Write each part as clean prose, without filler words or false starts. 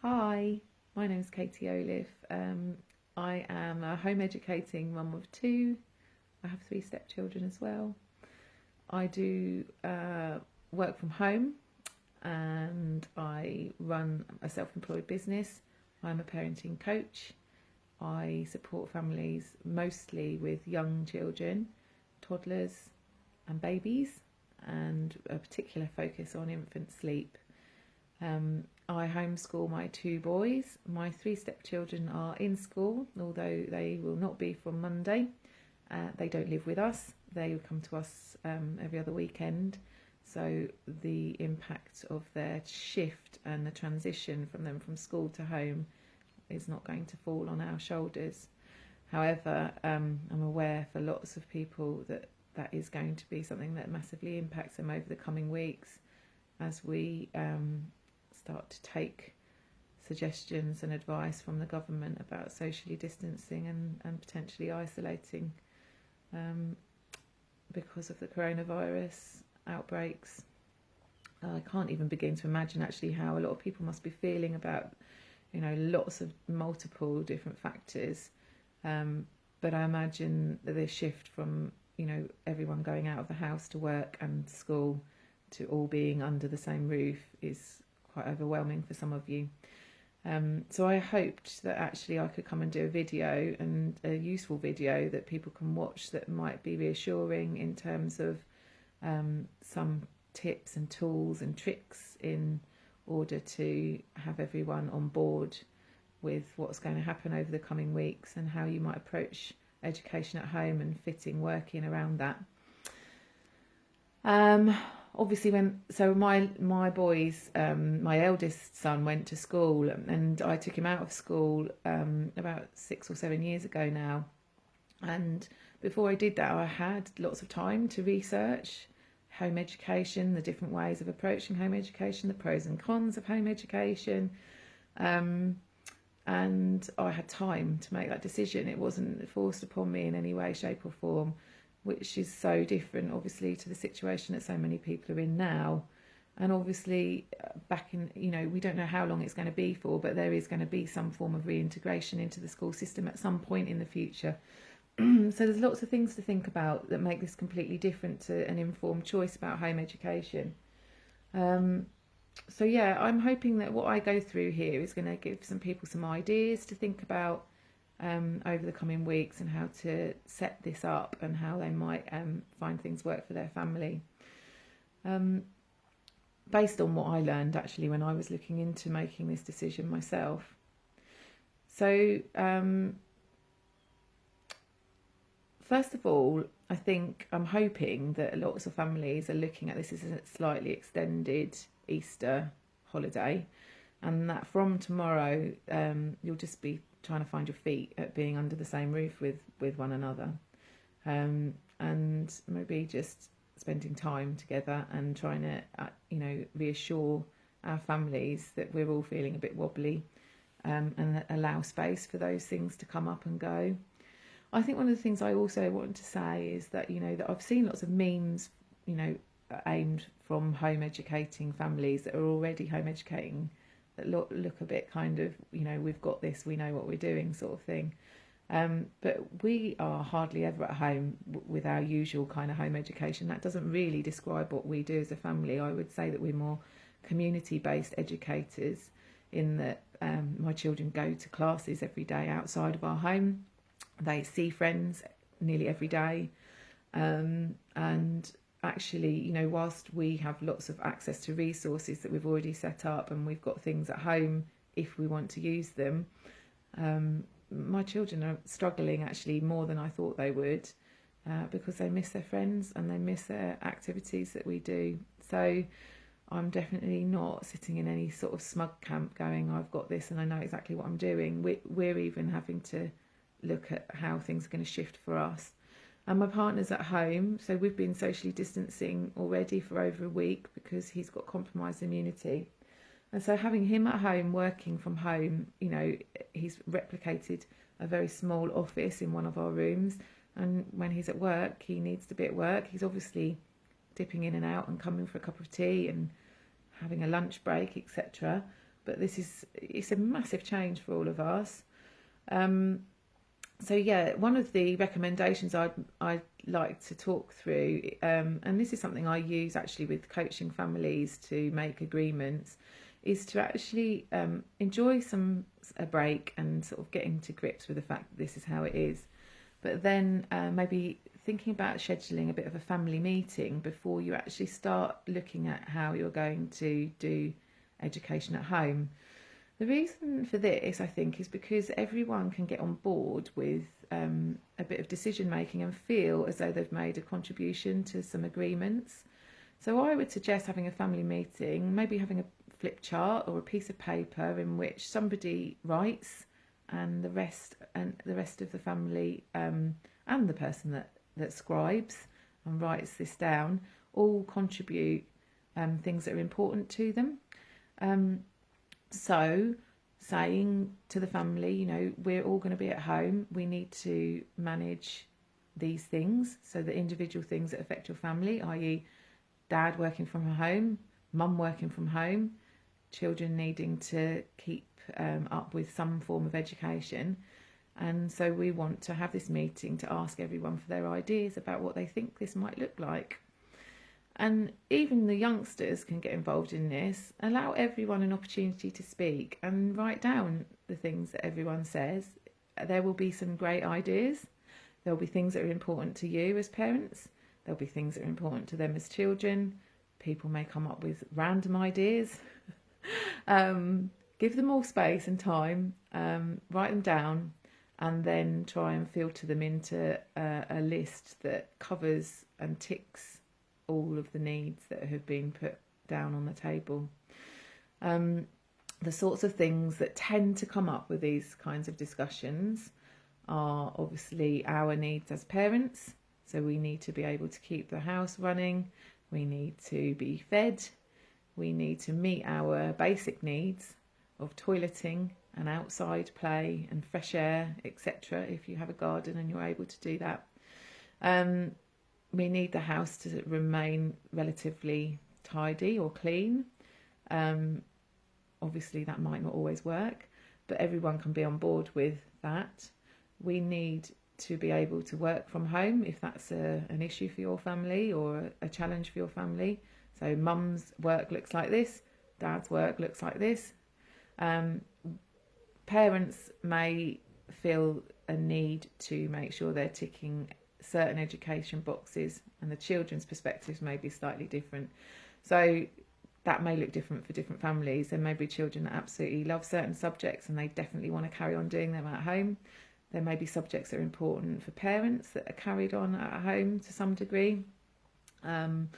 Hi, my name's Katie Olliffe. I am a home educating mum of two. I have three stepchildren as well. I do work from home and I run a self-employed business. I'm a parenting coach. I support families mostly with young children, toddlers and babies, and a particular focus on infant sleep. I homeschool my two boys. My three stepchildren are in school, although they will not be from Monday. They don't live with us. They come to us every other weekend. So the impact of their shift and the transition from them from school to home is not going to fall on our shoulders. However, I'm aware for lots of people that is going to be something that massively impacts them over the coming weeks as we start to take suggestions and advice from the government about socially distancing and potentially isolating because of the coronavirus outbreaks. I can't even begin to imagine actually how a lot of people must be feeling about, lots of multiple different factors. But I imagine that this shift from, everyone going out of the house to work and school to all being under the same roof is quite overwhelming for some of you. So I hoped that actually I could come and do a video, and a useful video that people can watch that might be reassuring in terms of some tips and tools and tricks in order to have everyone on board with what's going to happen over the coming weeks and how you might approach education at home and fitting work in around that. Obviously, my boys, my eldest son went to school, and I took him out of school about 6 or 7 years ago now. And before I did that, I had lots of time to research home education, the different ways of approaching home education, the pros and cons of home education. And I had time to make that decision. It wasn't forced upon me in any way, shape or form, which is so different, obviously, to the situation that so many people are in now. And obviously, back in, we don't know how long it's going to be for, but there is going to be some form of reintegration into the school system at some point in the future. So there's lots of things to think about that make this completely different to an informed choice about home education. So yeah, I'm hoping that what I go through here is going to give some people some ideas to think about over the coming weeks and how to set this up and how they might find things work for their family. Based on what I learned actually when I was looking into making this decision myself. So first of all, I think I'm hoping that lots of families are looking at this as a slightly extended Easter holiday, and that from tomorrow you'll just be trying to find your feet at being under the same roof with one another, and maybe just spending time together and trying to reassure our families that we're all feeling a bit wobbly, and allow space for those things to come up and go. I think one of the things I also want to say is that that I've seen lots of memes aimed from home educating families that are already home educating that look a bit kind of, we've got this, we know what we're doing sort of thing. But we are hardly ever at home with our usual kind of home education. That doesn't really describe what we do as a family. I would say that we're more community-based educators in that my children go to classes every day outside of our home. They see friends nearly every day. And actually, whilst we have lots of access to resources that we've already set up and we've got things at home if we want to use them, my children are struggling actually more than I thought they would, because they miss their friends and they miss their activities that we do. So I'm definitely not sitting in any sort of smug camp going, I've got this and I know exactly what I'm doing. We're even having to look at how things are going to shift for us. And my partner's at home, so we've been socially distancing already for over a week because he's got compromised immunity. And so having him at home, working from home, he's replicated a very small office in one of our rooms. And when he's at work, he needs to be at work. He's obviously dipping in and out and coming for a cup of tea and having a lunch break, etc. but it's a massive change for all of us. So yeah, one of the recommendations I'd like to talk through, and this is something I use actually with coaching families to make agreements, is to actually enjoy a break and sort of getting to grips with the fact that this is how it is. But then maybe thinking about scheduling a bit of a family meeting before you actually start looking at how you're going to do education at home. The reason for this, I think, is because everyone can get on board with a bit of decision making and feel as though they've made a contribution to some agreements. So I would suggest having a family meeting, maybe having a flip chart or a piece of paper in which somebody writes, and the rest of the family and the person that scribes and writes this down all contribute things that are important to them. So saying to the family, we're all going to be at home. We need to manage these things. So the individual things that affect your family, i.e. dad working from home, mum working from home, children needing to keep up with some form of education. And so we want to have this meeting to ask everyone for their ideas about what they think this might look like. And even the youngsters can get involved in this. Allow everyone an opportunity to speak and write down the things that everyone says. There will be some great ideas. There'll be things that are important to you as parents. There'll be things that are important to them as children. People may come up with random ideas. Give them all space and time. Write them down, and then try and filter them into a list that covers and ticks all of the needs that have been put down on the table. The sorts of things that tend to come up with these kinds of discussions are obviously our needs as parents. So we need to be able to keep the house running. We need to be fed. We need to meet our basic needs of toileting and outside play and fresh air, etc. if you have a garden and you're able to do that. We need the house to remain relatively tidy or clean. Obviously that might not always work, but everyone can be on board with that. We need to be able to work from home if that's an issue for your family or a challenge for your family. So mum's work looks like this, dad's work looks like this. Parents may feel a need to make sure they're ticking certain education boxes, and the children's perspectives may be slightly different. So that may look different for different families. There may be children that absolutely love certain subjects and they definitely want to carry on doing them at home. There may be subjects that are important for parents that are carried on at home to some degree. And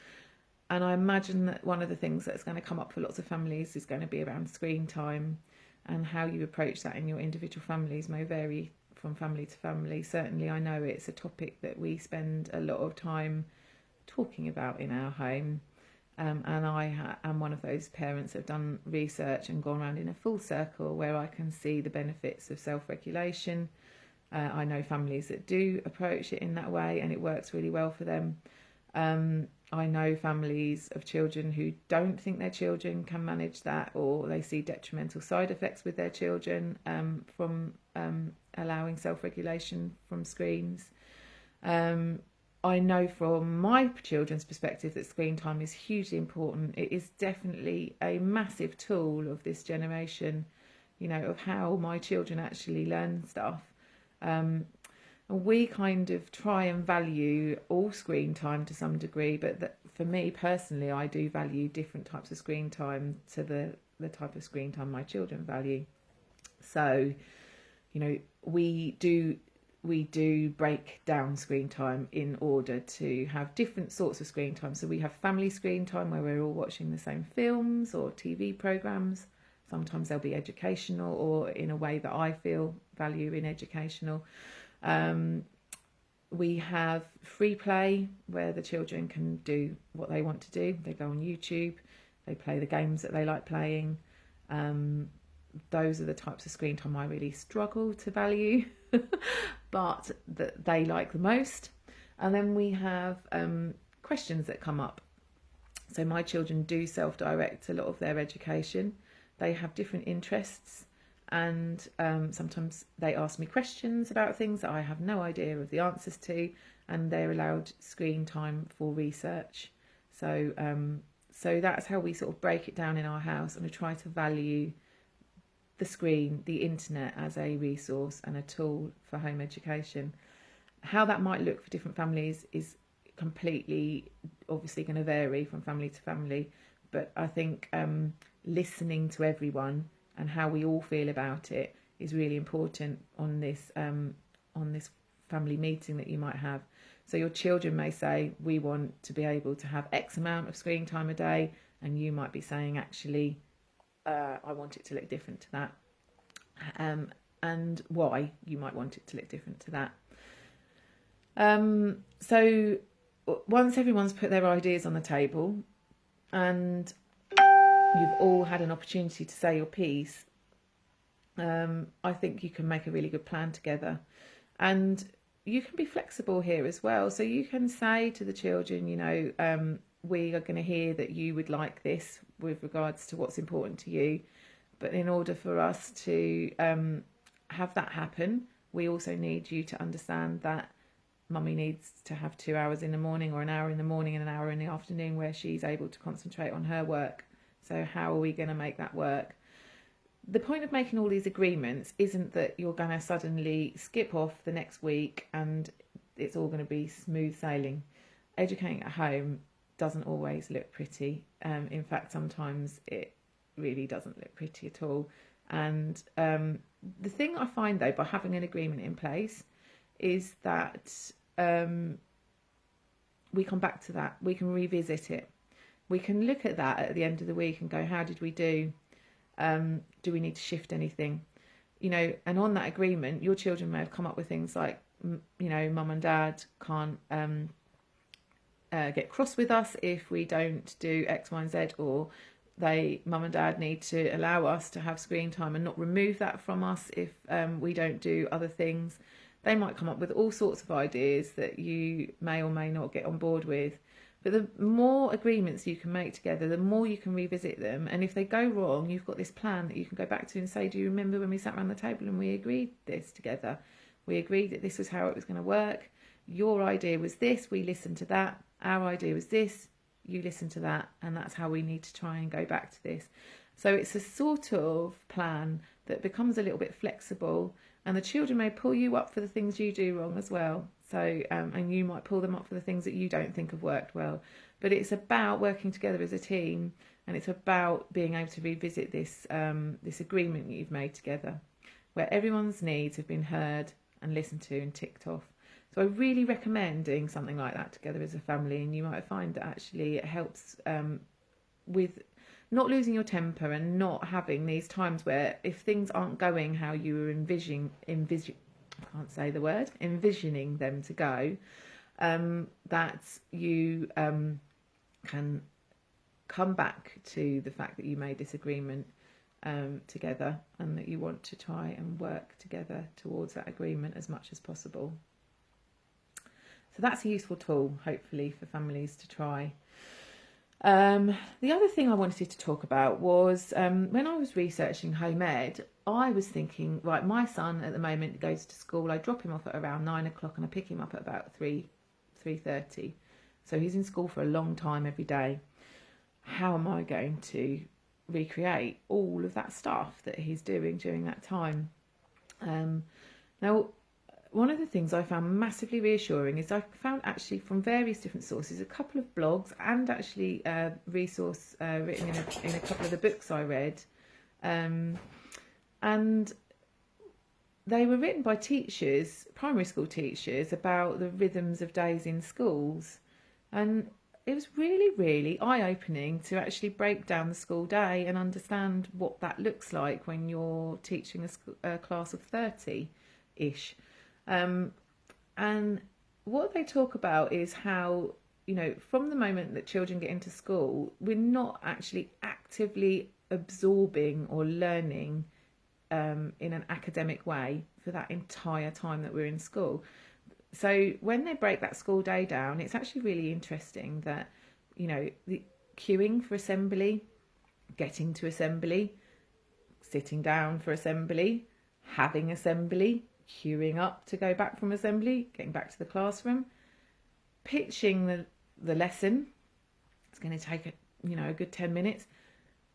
I imagine that one of the things that's going to come up for lots of families is going to be around screen time, and how you approach that in your individual families may vary from family to family. Certainly I know it's a topic that we spend a lot of time talking about in our home. And I am one of those parents that have done research and gone around in a full circle where I can see the benefits of self-regulation. I know families that do approach it in that way and it works really well for them. I know families of children who don't think their children can manage that, or they see detrimental side effects with their children from allowing self-regulation from screens. I know from my children's perspective that screen time is hugely important. It is definitely a massive tool of this generation, of how my children actually learn stuff. We kind of try and value all screen time to some degree, but for me personally, I do value different types of screen time to the type of screen time my children value. So, we do break down screen time in order to have different sorts of screen time. So we have family screen time where we're all watching the same films or TV programs. Sometimes they'll be educational or in a way that I feel value in educational. We have free play where the children can do what they want to do. They go on YouTube, they play the games that they like playing. Those are the types of screen time I really struggle to value, but that they like the most. And then we have questions that come up. So my children do self-direct a lot of their education. they have different interests, and sometimes they ask me questions about things that I have no idea of the answers to, and they're allowed screen time for research. So so that's how we sort of break it down in our house, and we try to value the screen, the internet, as a resource and a tool for home education. How that might look for different families is completely obviously going to vary from family to family, but I think listening to everyone and how we all feel about it is really important on this family meeting that you might have. So your children may say, we want to be able to have X amount of screen time a day, and you might be saying, actually, I want it to look different to that, and why you might want it to look different to that. So once everyone's put their ideas on the table and you've all had an opportunity to say your piece, I think you can make a really good plan together. And you can be flexible here as well. So you can say to the children, you know, we are going to hear that you would like this with regards to what's important to you. But in order for us to have that happen, we also need you to understand that mummy needs to have 2 hours in the morning, or an hour in the morning and an hour in the afternoon, where she's able to concentrate on her work. So how are we going to make that work? The point of making all these agreements isn't that you're going to suddenly skip off the next week and it's all going to be smooth sailing. Educating at home doesn't always look pretty. In fact, sometimes it really doesn't look pretty at all. And the thing I find, though, by having an agreement in place is that we come back to that. We can revisit it. We can look at that at the end of the week and go, how did we do? Do we need to shift anything? You know, and on that agreement, your children may have come up with things like, you know, mum and dad can't get cross with us if we don't do X, Y, and Z, or mum and dad need to allow us to have screen time and not remove that from us if we don't do other things. They might come up with all sorts of ideas that you may or may not get on board with. But the more agreements you can make together, the more you can revisit them. And if they go wrong, you've got this plan that you can go back to and say, do you remember when we sat around the table and we agreed this together? We agreed that this was how it was going to work. Your idea was this, we listened to that. Our idea was this, you listened to that. And that's how we need to try and go back to this. So it's a sort of plan that becomes a little bit flexible, and the children may pull you up for the things you do wrong as well. So, and you might pull them up for the things that you don't think have worked well. But it's about working together as a team, and it's about being able to revisit this this agreement that you've made together, where everyone's needs have been heard and listened to and ticked off. So I really recommend doing something like that together as a family, and you might find that actually it helps with not losing your temper and not having these times where if things aren't going how you were envisioning them to go, that you can come back to the fact that you made this agreement together, and that you want to try and work together towards that agreement as much as possible. So that's a useful tool, hopefully, for families to try. The other thing I wanted to talk about was when I was researching home ed, I was thinking, right, my son at the moment goes to school. I drop him off at around 9 o'clock and I pick him up at about 3:30. So he's in school for a long time every day. How am I going to recreate all of that stuff that he's doing during that time? Now, one of the things I found massively reassuring is I found actually from various different sources, a couple of blogs and actually a resource written in a couple of the books I read. And they were written by teachers, primary school teachers, about the rhythms of days in schools. And it was really, really eye-opening to actually break down the school day and understand what that looks like when you're teaching a class of 30-ish. And what they talk about is how, you know, from the moment that children get into school, we're not actually actively absorbing or learning in an academic way for that entire time that we're in school. So when they break that school day down, it's actually really interesting that, you know, the queuing for assembly, getting to assembly, sitting down for assembly, having assembly, queuing up to go back from assembly, getting back to the classroom, pitching the lesson. It's going to take a good 10 minutes,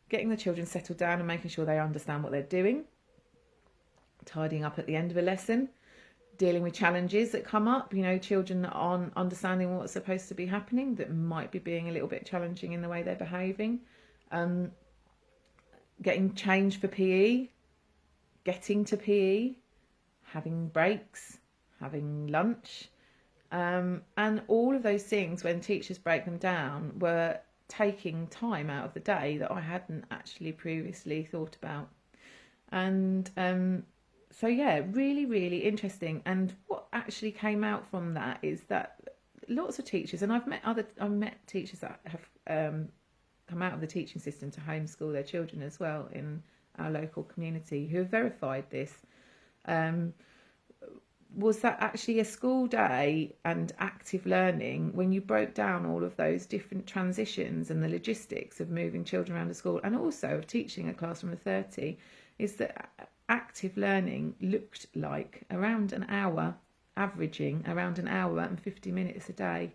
getting the children settled down and making sure they understand what they're doing, tidying up at the end of a lesson, dealing with challenges that come up, children that aren't understanding what's supposed to be happening, that might be being a little bit challenging in the way they're behaving, getting changed for PE, getting to PE, having breaks, having lunch, and all of those things, when teachers break them down, were taking time out of the day that I hadn't actually previously thought about. And so yeah, really, really interesting. And what actually came out from that is that lots of teachers, and I've met teachers that have come out of the teaching system to homeschool their children as well in our local community, who have verified this. Was that actually a school day and active learning, when you broke down all of those different transitions and the logistics of moving children around the school, and also of teaching a classroom of 30, is that active learning looked like around an hour, averaging around an hour and 50 minutes a day.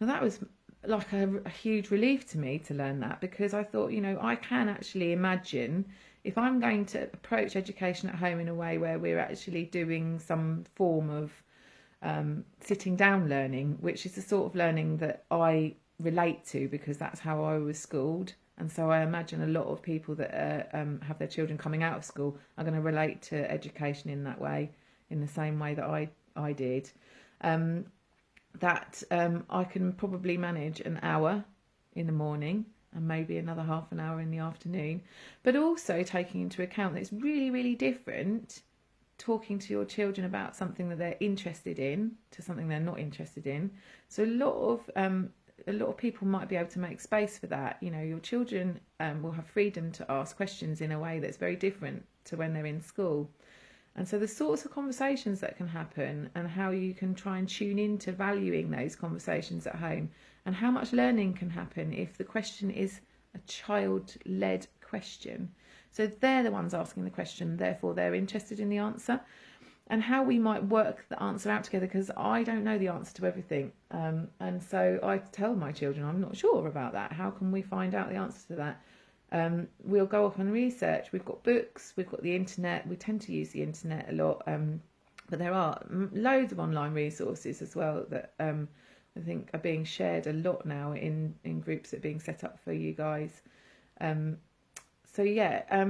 Now that was like a huge relief to me to learn that, because I thought, I can actually imagine, if I'm going to approach education at home in a way where we're actually doing some form of sitting down learning, which is the sort of learning that I relate to because that's how I was schooled. And so I imagine a lot of people that have their children coming out of school are going to relate to education in that way, in the same way that I did. That I can probably manage an hour in the morning and maybe another half an hour in the afternoon, but also taking into account that it's really, really different talking to your children about something that they're interested in to something they're not interested in. So a lot of people might be able to make space for that. Your children will have freedom to ask questions in a way that's very different to when they're in school. And so the sorts of conversations that can happen, and how you can try and tune into valuing those conversations at home, and how much learning can happen if the question is a child-led question. So they're the ones asking the question, therefore they're interested in the answer, and how we might work the answer out together, because I don't know the answer to everything. And so I tell my children, I'm not sure about that. How can we find out the answer to that? We'll go off and research. We've got books, we've got the internet. We tend to use the internet a lot, but there are loads of online resources as well that I think are being shared a lot now in groups that are being set up for you guys. So yeah,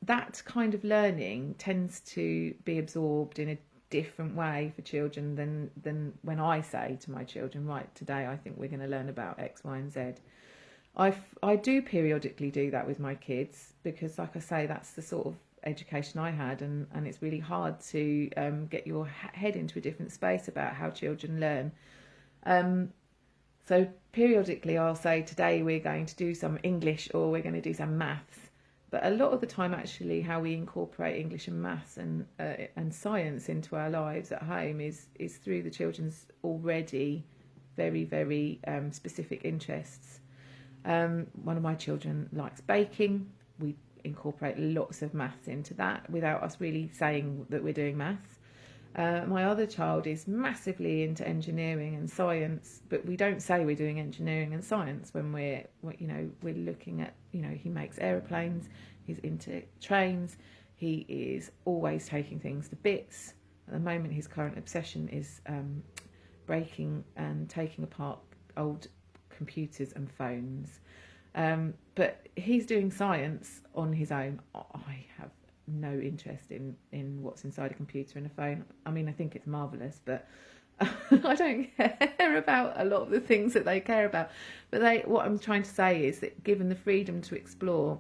that kind of learning tends to be absorbed in a different way for children than when I say to my children, right, today I think we're going to learn about X, Y and Z. I do periodically do that with my kids, because like I say, that's the sort of education I had, and it's really hard to get your head into a different space about how children learn. So periodically I'll say, today we're going to do some English, or we're going to do some maths. But a lot of the time, actually, how we incorporate English and maths and science into our lives at home is through the children's already very, very specific interests. One of my children likes baking. We incorporate lots of maths into that without us really saying that we're doing maths. My other child is massively into engineering and science, but we don't say we're doing engineering and science when we're looking at, he makes aeroplanes, he's into trains, he is always taking things to bits. At the moment, his current obsession is breaking and taking apart old computers and phones. But he's doing science on his own. I have no interest in what's inside a computer and a phone. I mean, I think it's marvellous, but I don't care about a lot of the things that they care about. But what I'm trying to say is that, given the freedom to explore,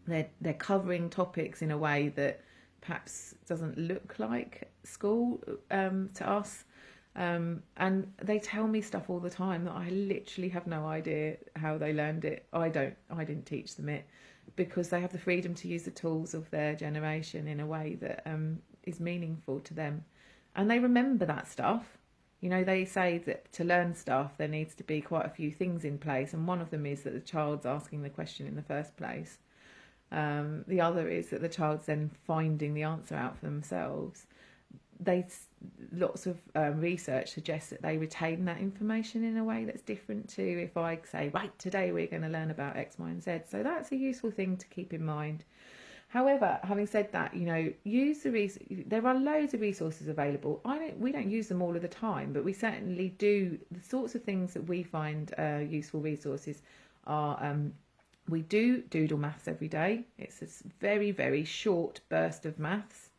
they're covering topics in a way that perhaps doesn't look like school to us. And they tell me stuff all the time that I literally have no idea how they learned it. I didn't teach them it, because they have the freedom to use the tools of their generation in a way that is meaningful to them. And they remember that stuff. They say that to learn stuff, there needs to be quite a few things in place. And one of them is that the child's asking the question in the first place. The other is that the child's then finding the answer out for themselves. Lots of research suggests that they retain that information in a way that's different to if I say, right, today we're going to learn about X, Y, and Z. So that's a useful thing to keep in mind. However, having said that, use there are loads of resources available. We don't use them all of the time, but we certainly do. The sorts of things that we find useful resources are, we do Doodle Maths every day. It's a very, very short burst of maths,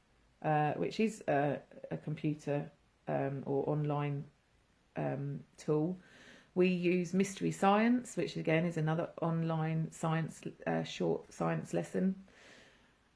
which is a computer or online tool. We use Mystery Science, which again is another online science short science lesson.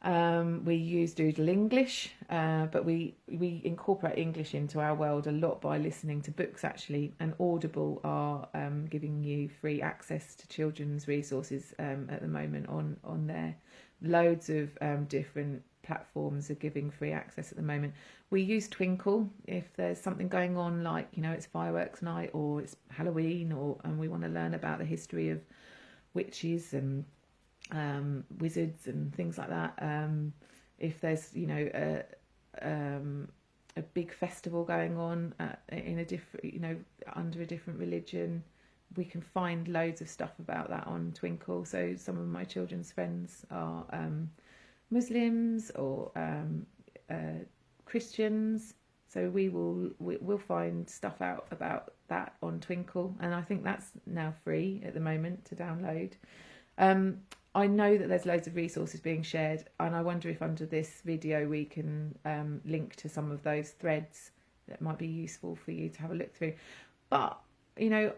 We use Doodle English, but we incorporate English into our world a lot by listening to books, actually. And Audible are giving you free access to children's resources at the moment on there. Loads of different platforms are giving free access at the moment. We use Twinkle if there's something going on, like it's fireworks night or it's Halloween, and we want to learn about the history of witches and wizards and things like that. If there's a big festival going on in a different under a different religion, we can find loads of stuff about that on Twinkle. So some of my children's friends are Muslims or Christians, so we'll find stuff out about that on Twinkle, and I think that's now free at the moment to download. I know that there's loads of resources being shared, and I wonder if under this video we can link to some of those threads that might be useful for you to have a look through. But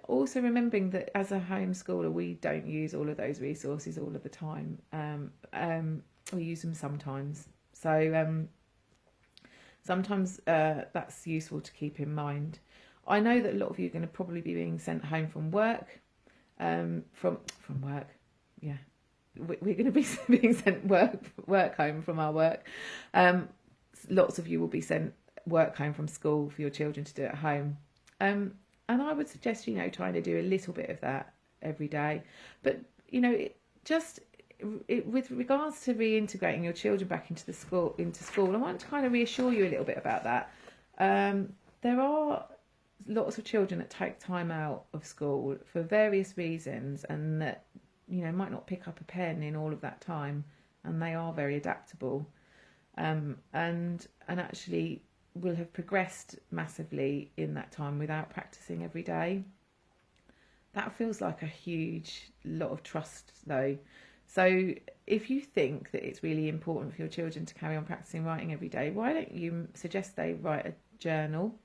also remembering that as a homeschooler, we don't use all of those resources all of the time. We use them sometimes. So sometimes that's useful to keep in mind. I know that a lot of you are going to probably be being sent home from work. From work, yeah. We're going to be being sent work home from our work. Lots of you will be sent work home from school for your children to do at home. And I would suggest, trying to do a little bit of that every day. But, with regards to reintegrating your children back into school, I want to kind of reassure you a little bit about that. There are lots of children that take time out of school for various reasons, and that might not pick up a pen in all of that time, and they are very adaptable, and actually will have progressed massively in that time without practicing every day. That feels like a huge lot of trust, though. So if you think that it's really important for your children to carry on practicing writing every day, why don't you suggest they write a journal,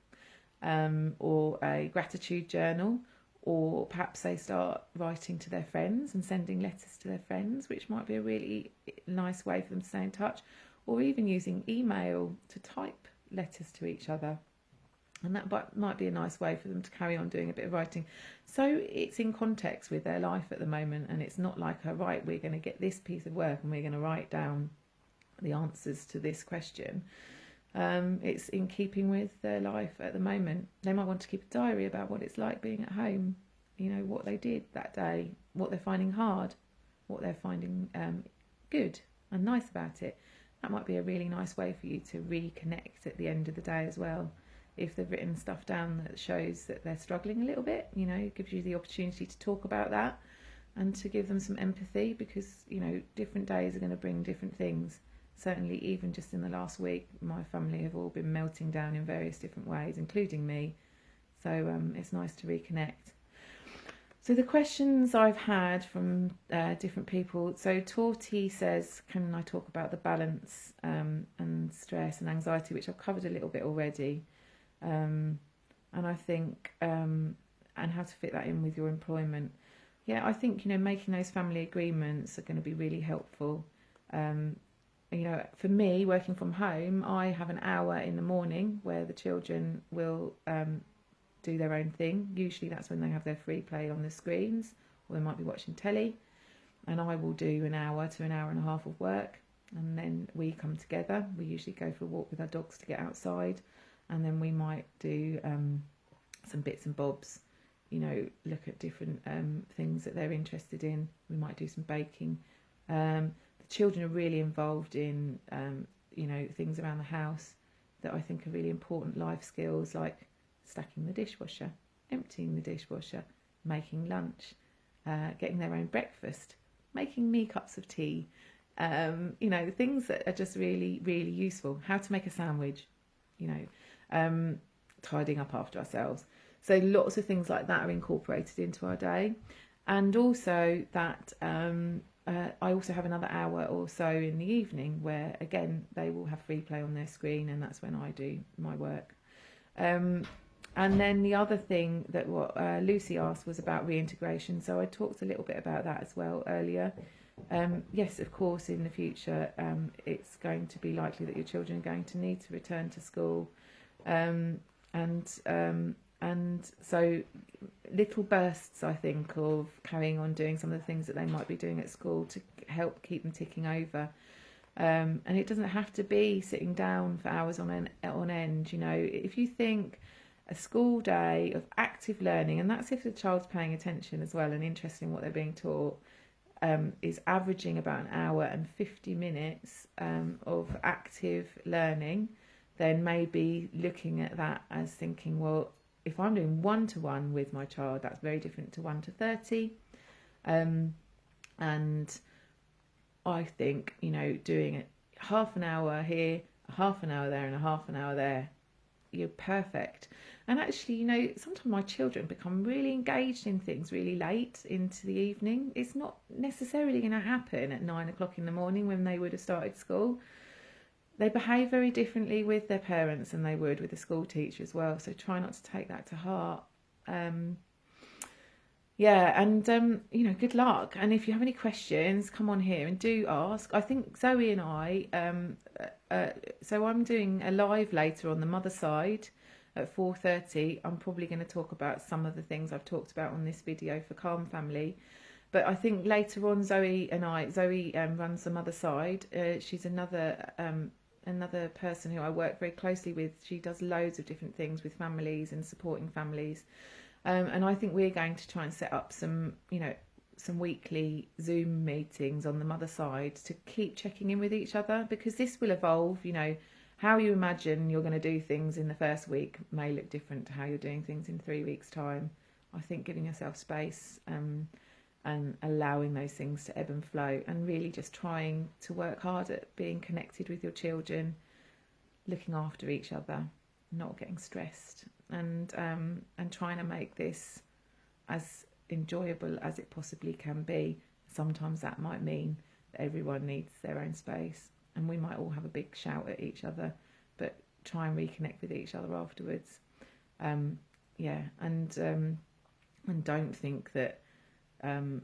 or a gratitude journal, or perhaps they start writing to their friends and sending letters to their friends, which might be a really nice way for them to stay in touch, or even using email to type letters to each other. And that might be a nice way for them to carry on doing a bit of writing. So it's in context with their life at the moment, and it's not like, right, we're going to get this piece of work and we're going to write down the answers to this question. It's in keeping with their life at the moment. They might want to keep a diary about what it's like being at home, what they did that day, what they're finding hard, what they're finding good and nice about it. That might be a really nice way for you to reconnect at the end of the day as well. If they've written stuff down that shows that they're struggling a little bit, it gives you the opportunity to talk about that and to give them some empathy, because, different days are going to bring different things. Certainly, even just in the last week, my family have all been melting down in various different ways, including me. So it's nice to reconnect. So the questions I've had from different people. So Torty says, can I talk about the balance and stress and anxiety, which I've covered a little bit already. And I think, and how to fit that in with your employment. Yeah, I think, making those family agreements are going to be really helpful. For me, working from home, I have an hour in the morning where the children will do their own thing. Usually that's when they have their free play on the screens, or they might be watching telly. And I will do an hour to an hour and a half of work. And then we come together. We usually go for a walk with our dogs to get outside. And then we might do some bits and bobs, look at different things that they're interested in. We might do some baking. The children are really involved in, things around the house that I think are really important life skills, like stacking the dishwasher, emptying the dishwasher, making lunch, getting their own breakfast, making me cups of tea, things that are just really, really useful. How to make a sandwich, tidying up after ourselves. So lots of things like that are incorporated into our day. And also that I also have another hour or so in the evening where, again, they will have free play on their screen, and that's when I do my work. And then the other thing that what Lucy asked was about reintegration. So I talked a little bit about that as well earlier. Yes, of course, in the future, it's going to be likely that your children are going to need to return to school. And so little bursts, I think, of carrying on doing some of the things that they might be doing at school to help keep them ticking over. And it doesn't have to be sitting down for hours on end. If you think a school day of active learning, and that's if the child's paying attention as well and interested in what they're being taught, is averaging about an hour and 50 minutes of active learning, then maybe looking at that as thinking, well, if I'm doing 1-to-1 with my child, that's very different to 1-to-30. And I think, doing it half an hour here, a half an hour there, and a half an hour there, you're perfect. And actually, sometimes my children become really engaged in things really late into the evening. It's not necessarily going to happen at 9 o'clock in the morning when they would have started school. They behave very differently with their parents than they would with a school teacher as well. So try not to take that to heart. Good luck. And if you have any questions, come on here and do ask. I think Zoe and I, so I'm doing a live later on the mother side at 4:30. I'm probably going to talk about some of the things I've talked about on this video for CalmFamily. But I think later on, Zoe runs the mother side. She's another person who I work very closely with. She does loads of different things with families and supporting families. And I think we're going to try and set up some weekly Zoom meetings on the mother side to keep checking in with each other, because this will evolve. How you imagine you're going to do things in the first week may look different to how you're doing things in 3 weeks' time. I think giving yourself space and allowing those things to ebb and flow, and really just trying to work hard at being connected with your children, looking after each other, not getting stressed, and trying to make this as enjoyable as it possibly can be. Sometimes that might mean that everyone needs their own space, and we might all have a big shout at each other, but try and reconnect with each other afterwards. And don't think that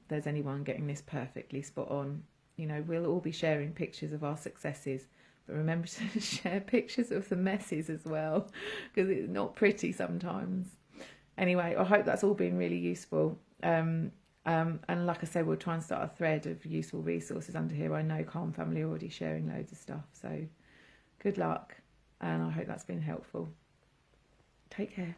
there's anyone getting this perfectly spot on. We'll all be sharing pictures of our successes, but remember to share pictures of the messes as well, because it's not pretty sometimes. Anyway, I hope that's all been really useful. And like I said, we'll try and start a thread of useful resources under here. I know CalmFamily are already sharing loads of stuff, so good luck, and I hope that's been helpful. Take care.